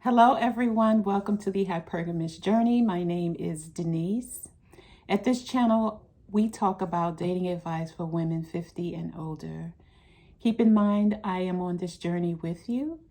Hello, everyone. Welcome to the Hypergamous Journey. My name is Denise. At this channel, we talk about dating advice for women 50 and older. Keep in mind, I am on this journey with you,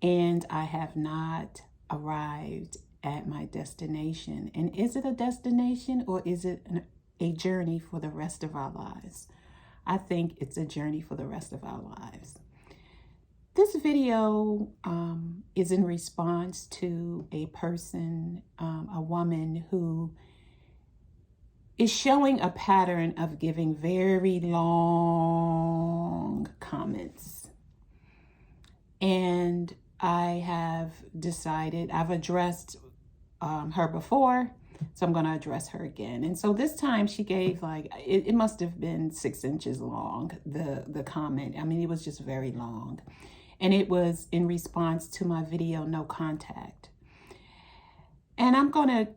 and I have not arrived at my destination. And is it a destination or is it a journey for the rest of our lives? I think it's a journey for the rest of our lives. This video is in response to a person, a woman who is showing a pattern of giving very long comments. And I have decided, I've addressed her before, so I'm going to address her again. And so this time she gave it must have been 6 inches long, the comment. I mean, it was just very long. And it was in response to my video, No Contact. And I'm going to,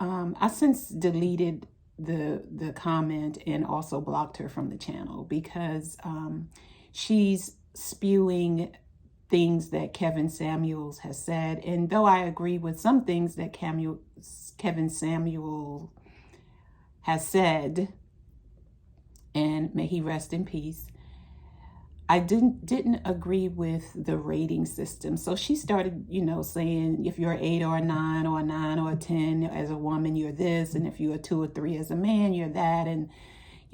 I since deleted the comment and also blocked her from the channel because she's spewing things that Kevin Samuels has said. And though I agree with some things that Kevin Samuel has said, and may he rest in peace, I didn't agree with the rating system. So she started, saying if you're 8 or a 9 or a 9 or a 10 as a woman, you're this. And if you're a 2 or 3 as a man, you're that. And,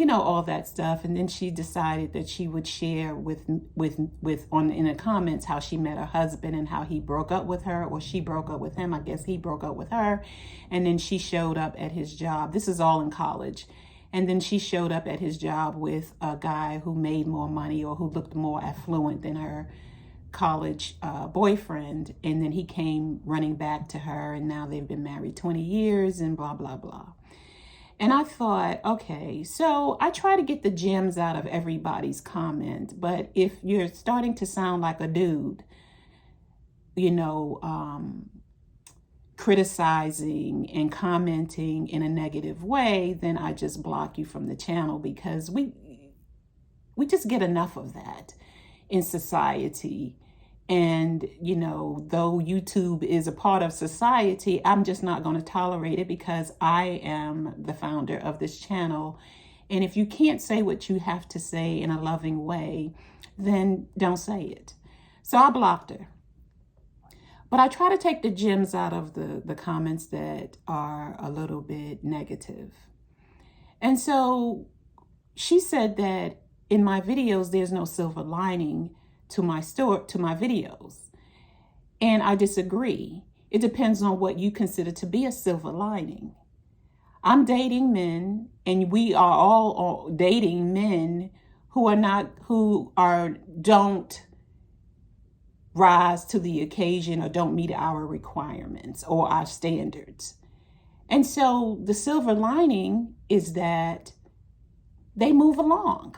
all that stuff. And then she decided that she would share in the comments how she met her husband and how he broke up with her, or she broke up with him. I guess he broke up with her. And then she showed up at his job. This is all in college. And then she showed up at his job with a guy who made more money or who looked more affluent than her college boyfriend. And then he came running back to her, and now they've been married 20 years and blah, blah, blah. And I thought, okay, so I try to get the gems out of everybody's comment. But if you're starting to sound like a dude, criticizing and commenting in a negative way, then I just block you from the channel, because we just get enough of that in society. And, though YouTube is a part of society, I'm just not going to tolerate it, because I am the founder of this channel. And if you can't say what you have to say in a loving way, then don't say it. So I blocked her. But I try to take the gems out of the comments that are a little bit negative. And so she said that in my videos, there's no silver lining to my videos. And I disagree. It depends on what you consider to be a silver lining. I'm dating men, and we are all dating men who don't rise to the occasion or don't meet our requirements or our standards. And so the silver lining is that they move along,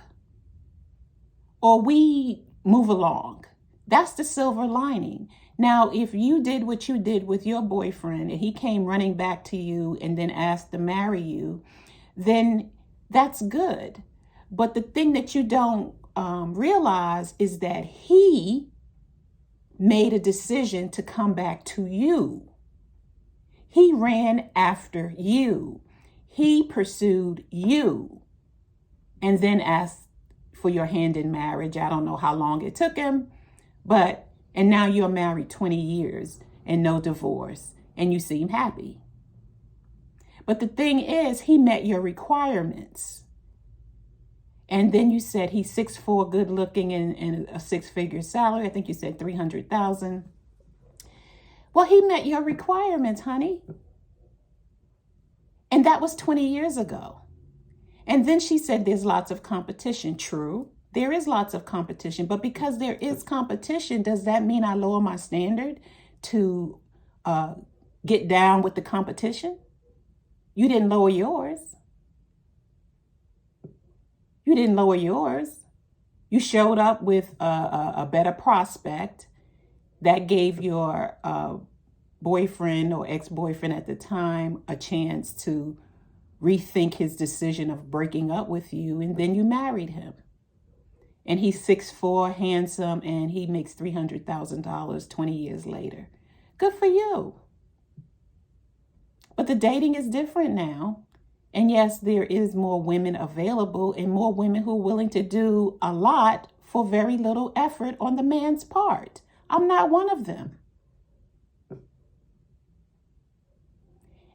or we move along. That's the silver lining. Now, if you did what you did with your boyfriend and he came running back to you and then asked to marry you, then that's good. But the thing that you don't realize is that he made a decision to come back to you. He ran after you. He pursued you and then asked for your hand in marriage. I don't know how long it took him, and now you're married 20 years and no divorce, and you seem happy. But the thing is, he met your requirements. And then you said he's 6'4", good looking, and a 6-figure salary. I think you said $300,000. Well, he met your requirements, honey. And that was 20 years ago. And then she said there's lots of competition. True, there is lots of competition. But because there is competition, does that mean I lower my standard to get down with the competition? You didn't lower yours. You didn't lower yours. You showed up with a better prospect that gave your boyfriend or ex-boyfriend at the time a chance to rethink his decision of breaking up with you, and then you married him. And he's 6'4", handsome, and he makes $300,000 20 years later. Good for you. But the dating is different now. And yes, there is more women available and more women who are willing to do a lot for very little effort on the man's part. I'm not one of them.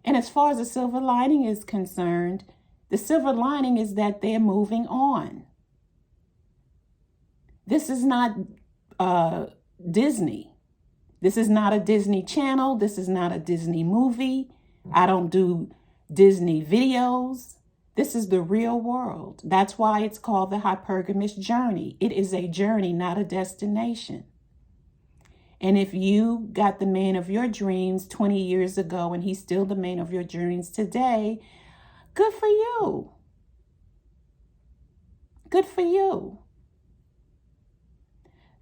And as far as the silver lining is concerned, the silver lining is that they're moving on. This is not Disney. This is not a Disney Channel. This is not a Disney movie. I don't do Disney videos. This is the real world. That's why it's called the hypergamous journey. It is a journey, not a destination. And if you got the man of your dreams 20 years ago and he's still the man of your dreams today, good for you. Good for you.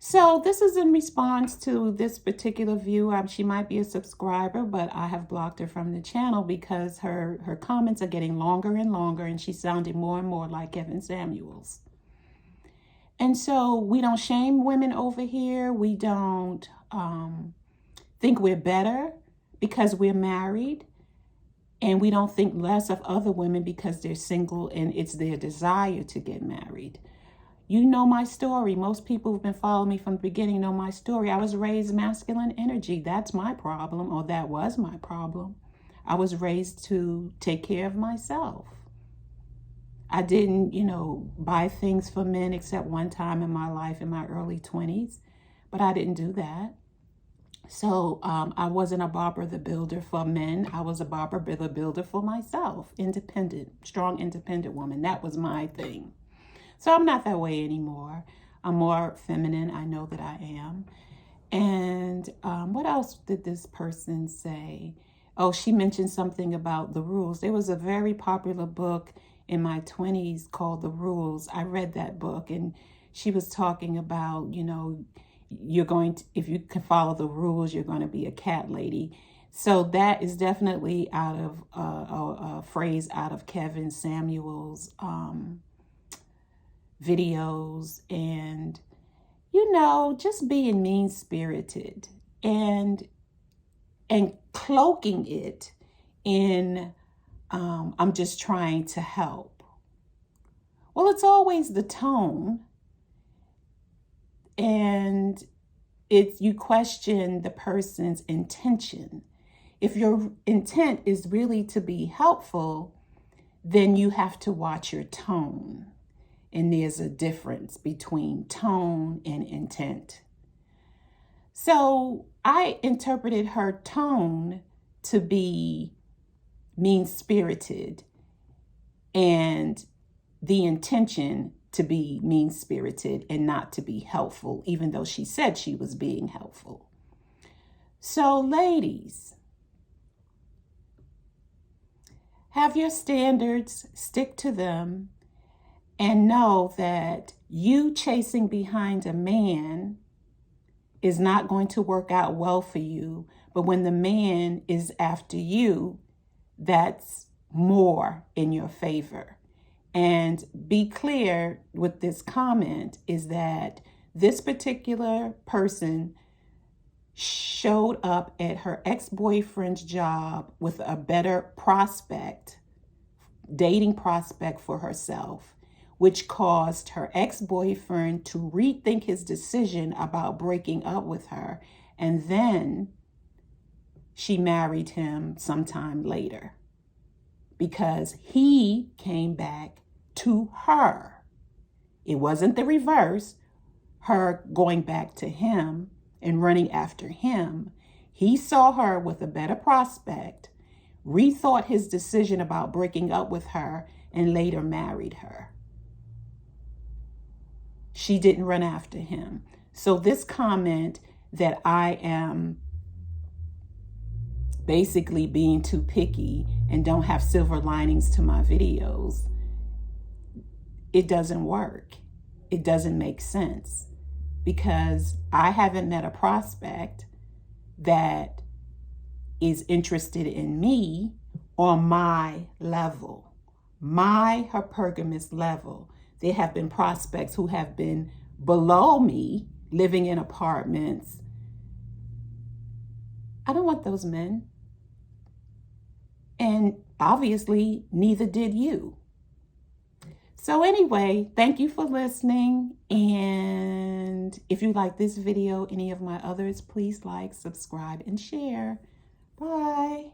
So this is in response to this particular view. She might be a subscriber, but I have blocked her from the channel because her comments are getting longer and longer, and she's sounding more and more like Kevin Samuels. And so we don't shame women over here. We don't think we're better because we're married. And we don't think less of other women because they're single and it's their desire to get married. You know my story. Most people who've been following me from the beginning know my story. I was raised masculine energy. That's my problem, or that was my problem. I was raised to take care of myself. I didn't, buy things for men except one time in my life in my early 20s, but I didn't do that. So I wasn't a Barbara the Builder for men. I was a Barbara the Builder for myself. Independent, strong, independent woman. That was my thing. So I'm not that way anymore. I'm more feminine. I know that I am. And what else did this person say? Oh, she mentioned something about the rules. There was a very popular book in my 20s called The Rules. I read that book, and she was talking about, you're going to, if you can follow the rules, you're going to be a cat lady. So that is definitely out of a phrase out of Kevin Samuels' videos, and just being mean-spirited and cloaking it in I'm just trying to help. Well, it's always the tone, and you question the person's intention. If your intent is really to be helpful, then you have to watch your tone. And there's a difference between tone and intent. So I interpreted her tone to be mean-spirited and the intention to be mean-spirited and not to be helpful, even though she said she was being helpful. So ladies, have your standards, stick to them, and know that you chasing behind a man is not going to work out well for you. But when the man is after you, that's more in your favor. And be clear with this comment is that this particular person showed up at her ex-boyfriend's job with a better dating prospect for herself, which caused her ex-boyfriend to rethink his decision about breaking up with her. And then she married him sometime later because he came back to her. It wasn't the reverse, her going back to him and running after him. He saw her with a better prospect, rethought his decision about breaking up with her, and later married her. She didn't run after him. So this comment that I am basically being too picky and don't have silver linings to my videos, it doesn't work. It doesn't make sense because I haven't met a prospect that is interested in me on my level, my hypergamous level. There have been prospects who have been below me, living in apartments. I don't want those men. And obviously, neither did you. So anyway, thank you for listening. And if you like this video, any of my others, please like, subscribe, and share. Bye.